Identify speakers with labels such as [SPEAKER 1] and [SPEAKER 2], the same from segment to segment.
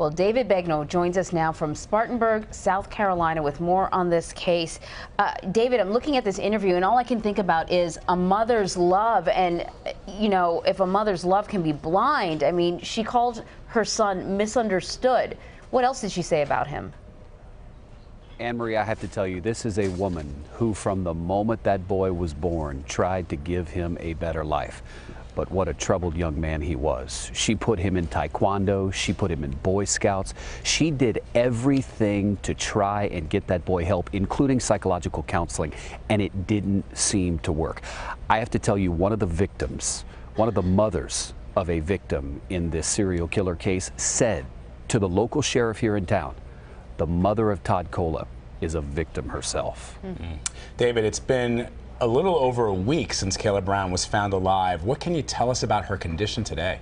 [SPEAKER 1] Well, David Begnaud joins us now from Spartanburg, South Carolina, with more on this case. David, I'm looking at this interview, and all I can think about is a mother's love. And, you know, if a mother's love can be blind, I mean, she called her son misunderstood. What else did she say about him?
[SPEAKER 2] Anne-Marie, I have to tell you, this is a woman who, from the moment that boy was born, tried to give him a better life. But what a troubled young man he was. She put him in Taekwondo. She put him in Boy Scouts. She did everything to try and get that boy help, including psychological counseling, and it didn't seem to work. I have to tell you, one of the victims, one of the mothers of a victim in this serial killer case, said to the local sheriff here in town, the mother of Todd Kohlhepp is a victim herself.
[SPEAKER 3] David, it's been a little over a week since Kayla Brown was found alive. What can you tell us about her condition today?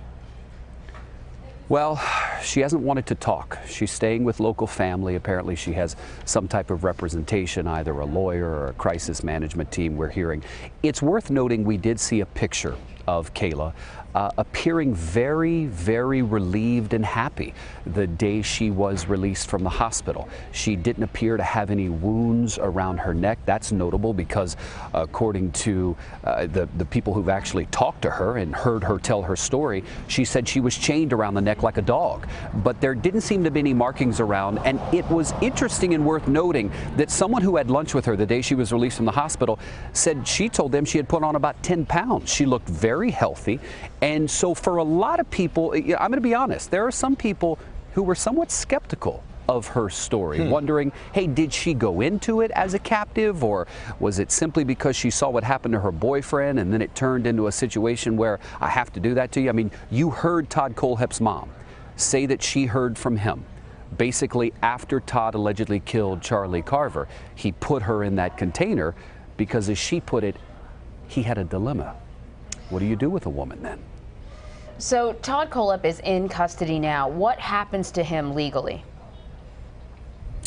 [SPEAKER 2] Well, she hasn't wanted to talk. She's staying with local family. Apparently she has some type of representation, either a lawyer or a crisis management team, we're hearing. It's worth noting we did see a picture of Kayla appearing very, very relieved and happy the day she was released from the hospital. She didn't appear to have any wounds around her neck. That's notable because according to the people who've actually talked to her and heard her tell her story, she said she was chained around the neck like a dog. But there didn't seem to be any markings around, and it was interesting and worth noting that someone who had lunch with her the day she was released from the hospital said she told them she had put on about 10 pounds. She looked very healthy. And so for a lot of people, I'm going to be honest, there are some people who were somewhat skeptical of her story, wondering, hey, did she go into it as a captive, or was it simply because she saw what happened to her boyfriend and then it turned into a situation where I have to do that to you? I mean, you heard Todd Kohlhepp's mom say that she heard from him. Basically, after Todd allegedly killed Charlie Carver, he put her in that container because, as she put it, he had a dilemma. What do you do with a woman then?
[SPEAKER 1] So Todd Kohlhepp is in custody now. What happens to him legally?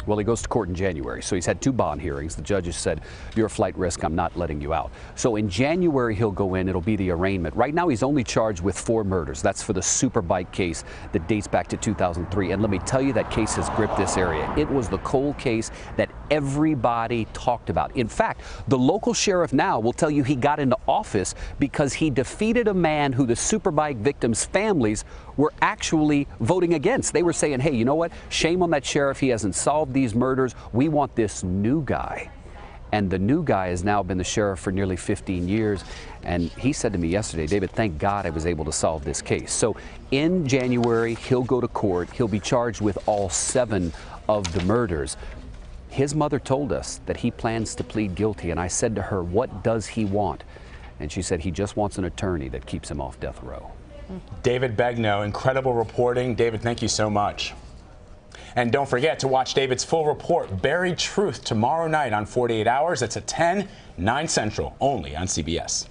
[SPEAKER 2] Well, he goes to court in January, so he's had 2 bond hearings. The judges said, you're a flight risk, I'm not letting you out. So in January, he'll go in, it'll be the arraignment. Right now, he's only charged with 4 murders. That's for the Superbike case that dates back to 2003. And let me tell you, that case has gripped this area. It was the cold case that everybody talked about. In fact, the local sheriff now will tell you he got into office because he defeated a man who the Superbike victims' families were actually voting against. They were saying, hey, you know what? Shame on that sheriff. He hasn't solved these murders. We want this new guy. And the new guy has now been the sheriff for nearly 15 years. And he said to me yesterday, David, thank God I was able to solve this case. So in January, he'll go to court. He'll be charged with all 7 of the murders. His mother told us that he plans to plead guilty. And I said to her, what does he want? And she said he just wants an attorney that keeps him off death row.
[SPEAKER 3] David Begnaud, incredible reporting. David, thank you so much. And don't forget to watch David's full report, Buried Truth, tomorrow night on 48 Hours. It's at 10, 9 Central, only on CBS.